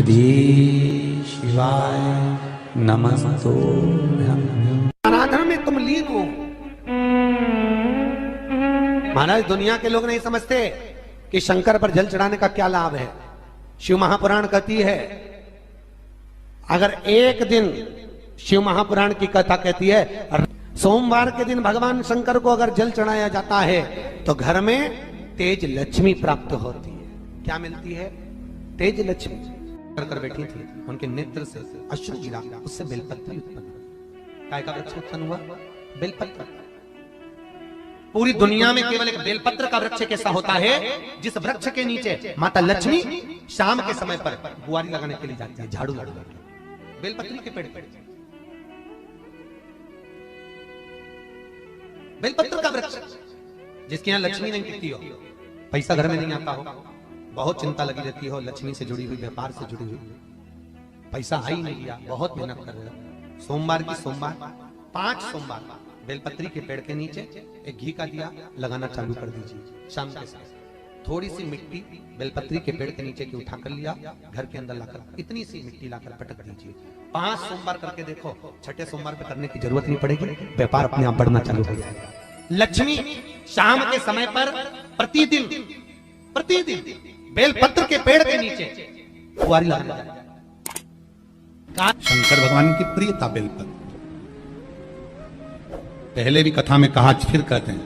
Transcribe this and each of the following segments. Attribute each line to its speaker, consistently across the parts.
Speaker 1: श्री शिवाय नमस्तुभ्यं।
Speaker 2: आराधना में तुम लीन हो। महाराज दुनिया के लोग नहीं समझते कि शंकर पर जल चढ़ाने का क्या लाभ है। शिव महापुराण कहती है, अगर एक दिन शिव महापुराण की कथा कहती है सोमवार के दिन भगवान शंकर को अगर जल चढ़ाया जाता है तो घर में तेज लक्ष्मी प्राप्त होती है। क्या मिलती है? तेज लक्ष्मी। कर बैठी थी, उनके नेत्र से अश्रु गिरा, उससे बेलपत्र उत्पन्न हुआ। काय का वृक्ष उत्पन्न हुआ? बेलपत्र। पूरी दुनिया में केवल एक बेलपत्र का वृक्ष कैसा होता है जिस वृक्ष के नीचे माता लक्ष्मी शाम के समय पर बुआरी लगाने के लिए जाती है, झाड़ू लगाने। बेलपत्री के पेड़ पर बेलपत्र का वृक्ष, जिसके यहाँ लक्ष्मी नहीं टिकती हो, पैसा घर में नहीं आता हो, बहुत चिंता लगी रहती हो, लक्ष्मी से जुड़ी हुई, व्यापार से जुड़ी हुई, पैसा आ ही नहीं गया, बहुत मेहनत कर रहे हो। सोमवार की सोमवार 5 सोमवार बेलपत्री के पेड़ के नीचे एक घी का दिया लगाना चालू कर दीजिए। शाम के समय थोड़ी सी मिट्टी बेलपत्री के पेड़ के नीचे की उठा कर लिया, घर के अंदर लाकर इतनी सी मिट्टी लाकर पटक दीजिए। 5 सोमवार करके देखो, छठे सोमवार पे करने की जरूरत नहीं पड़ेगी, व्यापार अपने आप बढ़ना चालू हो जाएगा। लक्ष्मी शाम के समय पर प्रतिदिन बेलपत्र के पेड़ के नीचे बुआरी लगाना।
Speaker 3: शंकर भगवान की प्रियता बेलपत्र। पहले भी कथा में कहा, फिर कहते हैं,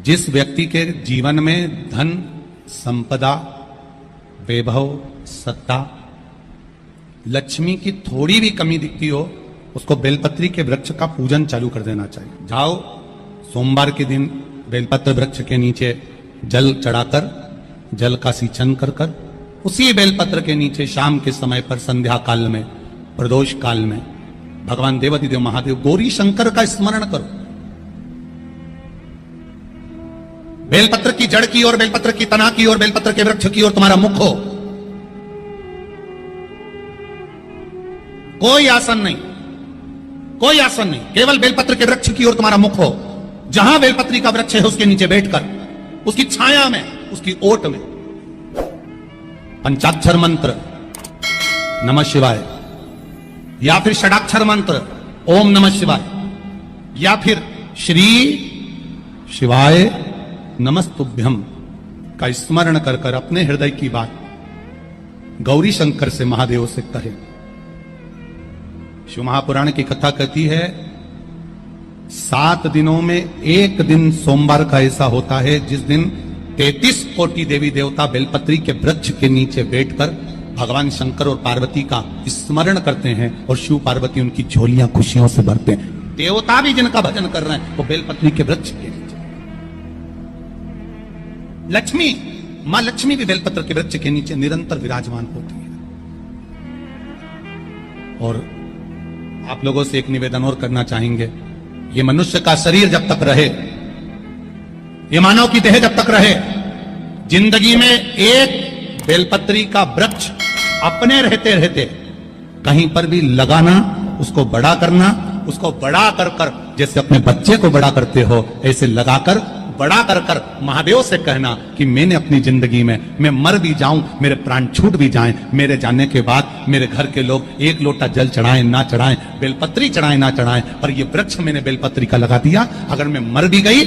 Speaker 3: जिस व्यक्ति के जीवन में धन, संपदा, वैभव, सत्ता, लक्ष्मी की थोड़ी भी कमी दिखती हो, उसको बेलपत्री के वृक्ष का पूजन चालू कर देना चाहिए। जाओ सोमवार के दिन बेलपत्र वृक्ष के नीचे जल चढ़ाकर, जल का सिंचन कर कर, उसी बेलपत्र के नीचे शाम के समय पर संध्या काल में, प्रदोष काल में भगवान देवाधिदेव महादेव गौरी शंकर का स्मरण करो। बेलपत्र की जड़ की ओर, बेलपत्र की तना की ओर, बेलपत्र के वृक्ष की ओर तुम्हारा मुख हो। कोई आसन नहीं, कोई आसन नहीं, केवल बेलपत्र के वृक्ष की ओर तुम्हारा मुख हो। जहां बेलपत्री का वृक्ष है उसके नीचे बैठकर, उसकी छाया में, उसकी ओट में पंचाक्षर मंत्र नमः शिवाय, या फिर षडाक्षर मंत्र ओम नमः शिवाय, या फिर श्री शिवाय नमस्तुभ्यम का स्मरण कर कर अपने हृदय की बात गौरी शंकर से, महादेव से कहे। शिव महापुराण की कथा कहती है, 7 दिनों में एक दिन सोमवार का ऐसा होता है जिस दिन 33 कोटि देवी देवता बेलपत्री के वृक्ष के नीचे बैठकर भगवान शंकर और पार्वती का स्मरण करते हैं और शिव पार्वती उनकी झोलियां खुशियों से भरते हैं। देवता भी जिनका भजन कर रहे हैं वो बेलपत्री के वृक्ष के नीचे। लक्ष्मी, मां लक्ष्मी भी बेलपत्र के वृक्ष के नीचे निरंतर विराजमान होती है। और आप लोगों से एक निवेदन और करना चाहेंगे, ये मनुष्य का शरीर जब तक रहे, ये मानव की देह जब तक रहे, जिंदगी में एक बेलपत्री का वृक्ष अपने रहते रहते कहीं पर भी लगाना, उसको बड़ा करना, उसको बड़ा कर कर जैसे अपने बच्चे को बड़ा करते हो ऐसे लगाकर बड़ा कर कर महादेव से कहना कि मैंने अपनी जिंदगी में, मैं मर भी जाऊं, मेरे प्राण छूट भी जाएं, मेरे जाने के बाद मेरे घर के लोग एक लोटा जल चढ़ाएं ना चढ़ाएं, बेलपत्री चढ़ाएं ना चढ़ाएं, पर ये वृक्ष मैंने बेलपत्री का लगा दिया, अगर मैं मर भी गई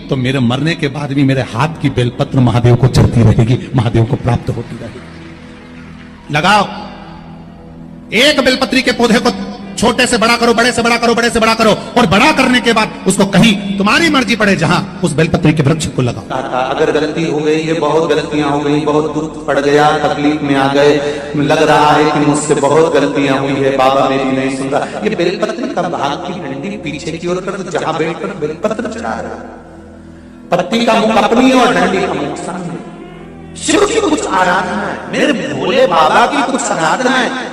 Speaker 3: तो मेरे मरने के बाद भी मेरे हाथ की बेलपत्र महादेव को चढ़ती रहेगी, महादेव को प्राप्त होती रहेगी। लगाओ, एक बेलपत्री के पौधे को छोटे से बड़ा करो, बड़े से बड़ा करो, बड़े से बड़ा करो, और बड़ा करने के बाद उसको कहीं तुम्हारी मर्जी पड़े जहां, उस बेलपत्री के वृक्ष को लगाओ।
Speaker 4: अगर गलती हो गई, ये बहुत गलतियां हो गई, बहुत दुख पड़ गया, तकलीफ में आ गए, लग रहा है कि मुझसे बहुत गलतियां हुई है, बाबा मेरी नहीं सुन रहा, ये बेलपत्री का भाग की डंडी पीछे की ओर कर, जहां बैठकर बेलपत्र चढ़ा रहा, पत्ती का मुख अपनी और डंडी का मुख सामने। शिव की कुछ आराधना है, मेरे भोले बाबा की कुछ आराधना है।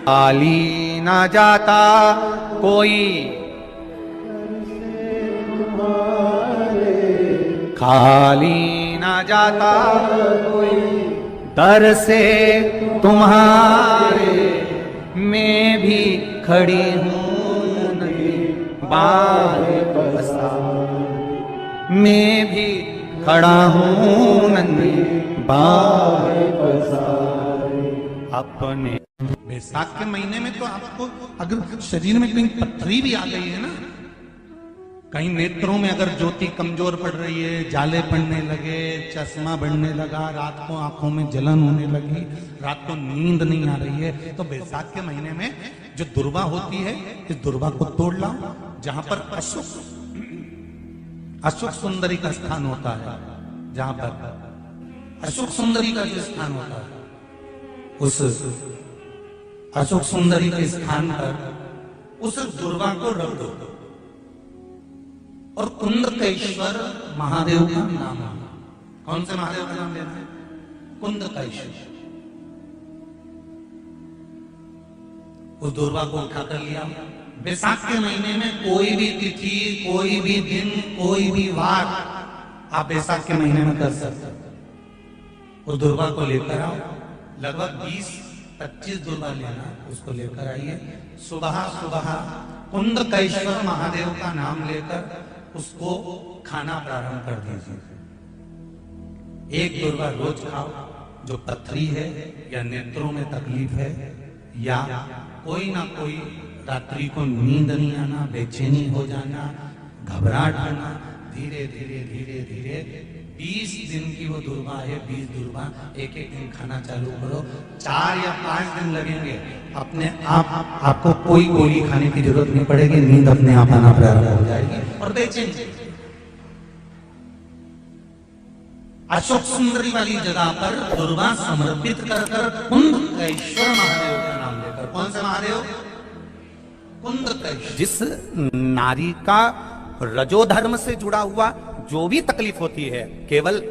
Speaker 2: खाली ना जाता कोई, खाली ना जाता कोई, दर से तुम्हारे मैं भी खड़ी हूं नहीं, बाहे बसा मैं भी खड़ा हूं नंदी बाहे बसा।
Speaker 4: अपने।
Speaker 3: बैसाख के महीने में तो आपको अगर शरीर में कहीं पथरी भी आ गई है ना, कहीं नेत्रों में अगर ज्योति कमजोर पड़ रही है, जाले पड़ने लगे, चश्मा बढ़ने लगा, रात को आंखों में जलन होने लगी, रात को नींद नहीं आ रही है, तो बैसाख के महीने में जो दुर्वा होती है, इस दुर्वा को तोड़ लाओ। जहां पर अशोक सुंदरी का स्थान होता है, जहां पर अशोक सुंदरी का जो स्थान होता है, उस अशोक सुंदरी के स्थान पर उस दुर्वा को रख दो। और कुंदकेश्वर महादेव का नाम है। कौन से महादेव का नाम लेना है? कुंदकेश्वर। उस दुर्वा को उठाकर लिया। बैसाख के महीने में कोई भी तिथि, कोई भी दिन, कोई भी वार आप बैसाख के महीने में कर सकते हो। उस दुर्वा को लेकर आओ, लगभग 20-25 दुर्वा लेना, उसको लेकर आइए। सुबह सुबह कुंदकेश्वर महादेव का नाम लेकर उसको खाना प्रारंभ कर दीजिए। एक दुर्वा रोज खाओ। जो पथरी है या नेत्रों में तकलीफ है या कोई ना कोई रात्रि को नींद नहीं आना, बेचैनी हो जाना, घबराहट होना, धीरे धीरे धीरे धीरे 20 दिन की वो दुर्वा है, 20 दुर्वा एक एक दिन खाना चालू करो। 4 या 5 दिन लगेंगे, अपने आप आपको कोई गोली खाने की जरूरत नहीं पड़ेगी, नींद अपने आप आना प्रारंभ हो जाएगी और बेचैनी। अशोक सुंदरी वाली जगह पर दुर्वा समर्पित कर कुंदकेश्वर महादेव का नाम लेकर। कौन से महादेव? कुंदकेश्वर।
Speaker 2: जिस नारी का रजोधर्म से जुड़ा हुआ जो भी तकलीफ होती है, केवल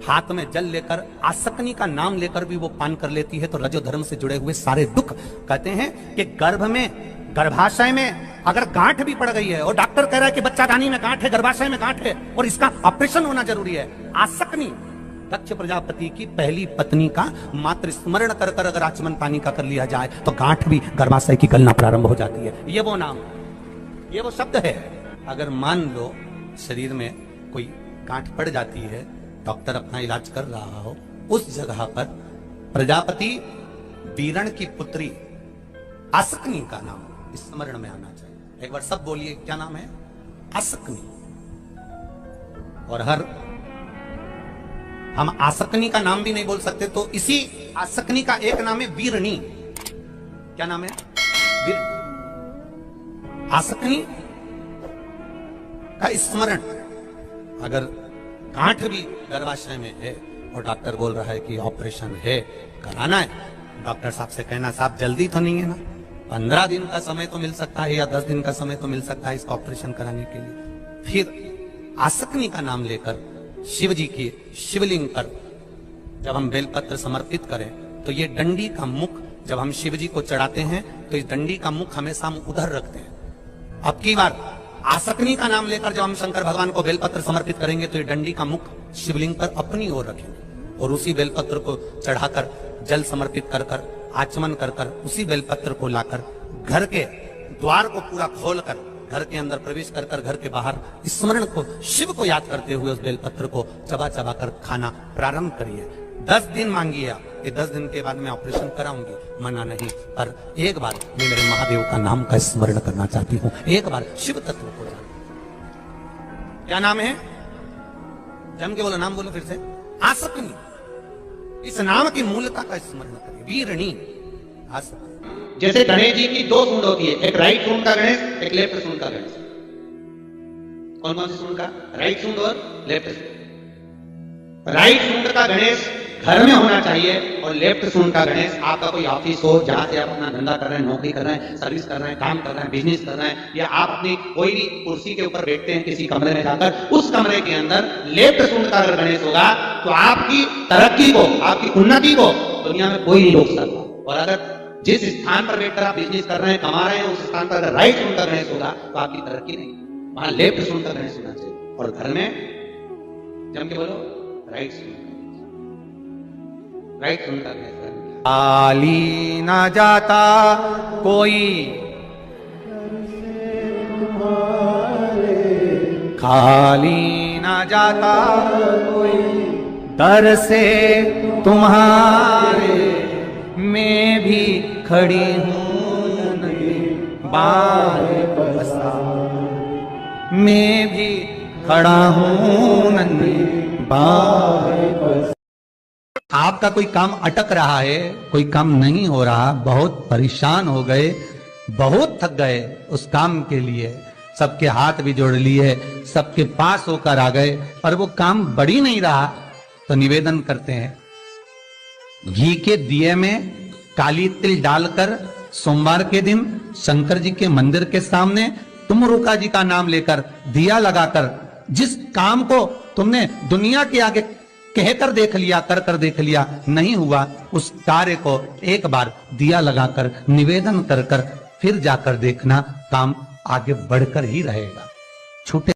Speaker 2: हाथ में जल लेकर, आसक्ति का नाम लेकर भी वो पान कर लेती है, तो रजोधर्म से जुड़े हुए सारे दुख, कहते हैं कि गर्भ में, गर्भाशय में अगर गांठ भी पड़ गई है और डॉक्टर कह रहा है कि बच्चादानी में गांठ है, गर्भाशय में गांठ है और इसका ऑपरेशन होना जरूरी है, आसक्ति दक्ष प्रजापति की पहली पत्नी का मात्र स्मरण कर कर अगर आचमन पानी का कर लिया जाए तो गांठ भी गर्भाशय की गलना प्रारंभ हो जाती है। ये वो नाम, ये वो शब्द है। अगर मान लो शरीर में कोई गांठ पड़ जाती है, डॉक्टर अपना इलाज कर रहा हो, उस जगह पर प्रजापति वीरण की पुत्री आसक्ति का नाम स्मरण में आना चाहिए। एक बार सब बोलिए, क्या नाम है? आसक्ति। और हम आसक्ति का नाम भी नहीं बोल सकते, तो इसी आसक्ति का एक नाम है वीरणी। क्या नाम है? आसक्ति का स्मरण। अगर गांठ भी गर्भाशय में है और डॉक्टर बोल रहा है कि ऑपरेशन है, कराना है, डॉक्टर साहब से कहना, साहब जल्दी तो नहीं है ना, 15 दिन का समय तो मिल सकता है या 10 दिन का समय तो मिल सकता है इसका ऑपरेशन कराने के लिए। फिर आसक्ति का नाम लेकर शिव जी की शिवलिंग पर जब हम बेलपत्र समर्पित करें तो ये डंडी का मुख जब हम शिव जी को चढ़ाते हैं तो इस डंडी का मुख हमेशा हम उधर रखते हैं। अब की बार आसक्ति का नाम लेकर जब हम शंकर भगवान को बेलपत्र समर्पित करेंगे तो ये डंडी का मुख शिवलिंग पर अपनी ओर रखेंगे और उसी बेलपत्र को चढ़ाकर जल समर्पित कर कर आचमन कर कर उसी बेलपत्र को लाकर घर के द्वार को पूरा खोलकर घर के अंदर प्रवेश कर कर घर के बाहर स्मरण को, शिव को याद करते हुए उस बेलपत्र को चबा चबा कर खाना प्रारंभ करिए। 10 दिन मांगिए आप कि 10 दिन के बाद मैं ऑपरेशन कराऊंगी, मना नहीं, पर एक बार मैं मेरे महादेव का नाम का स्मरण करना चाहती हूँ, एक बार शिव तत्व को जान। क्या नाम है? जम के बोलो, नाम बोलो फिर से। आसक्ति। इस नाम की मूलता का स्मरण करिए, वीरणी आसक्ति।
Speaker 1: जैसे गणेश जी की 2 सूंड होती है, एक राइट सूंड का गणेश, एक लेफ्ट सूंड का गणेश। कौन कौन सी सूंड का? राइट सूंड और लेफ्ट सूंड। राइट सूंड का गणेश घर में होना चाहिए और लेफ्ट सूंड का गणेश आपका कोई ऑफिस हो, जहां से आप अपना धंधा कर रहे हैं, नौकरी कर रहे हैं, सर्विस कर रहे हैं, काम कर रहे हैं, बिजनेस कर रहे हैं, या आप अपनी कोई भी कुर्सी के ऊपर बैठते हैं किसी कमरे में जाकर, उस कमरे के अंदर लेफ्ट सूंड का अगर गणेश होगा तो आपकी तरक्की को, आपकी उन्नति को दुनिया में कोई नहीं रोक सकता। और अगर जिस स्थान पर बैठकर आप बिजनेस कर रहे हैं, कमा रहे हैं, उस स्थान पर अगर राइट सूंड का गणेश होगा तो आपकी तरक्की नहीं, वहां लेफ्ट सूंड का गणेश होना चाहिए। और घर में जम के बोलो, राइट सूंड, राइट सूंड का गणेश।
Speaker 2: खाली ना जाता कोई, खाली ना जाता कोई, दर से तुम्हारे में
Speaker 4: खड़ी हूं नदी बाहे पसार, मैं भी खड़ा हूं नदी बाहे पसार। आपका कोई काम अटक रहा है, कोई काम नहीं हो रहा, बहुत परेशान हो गए, बहुत थक गए उस काम के लिए, सबके हाथ भी जोड़ लिए, सबके पास होकर आ गए, पर वो काम बढ़ ही नहीं रहा, तो निवेदन करते हैं घी के दिए में काली तिल डालकर सोमवार के दिन शंकर जी के मंदिर के सामने तुम रुका जी का नाम लेकर दिया लगाकर, जिस काम को तुमने दुनिया के आगे कहकर देख लिया, कर देख लिया, नहीं हुआ, उस कार्य को एक बार दिया लगाकर निवेदन कर फिर जाकर देखना, काम आगे बढ़कर ही रहेगा। छूटे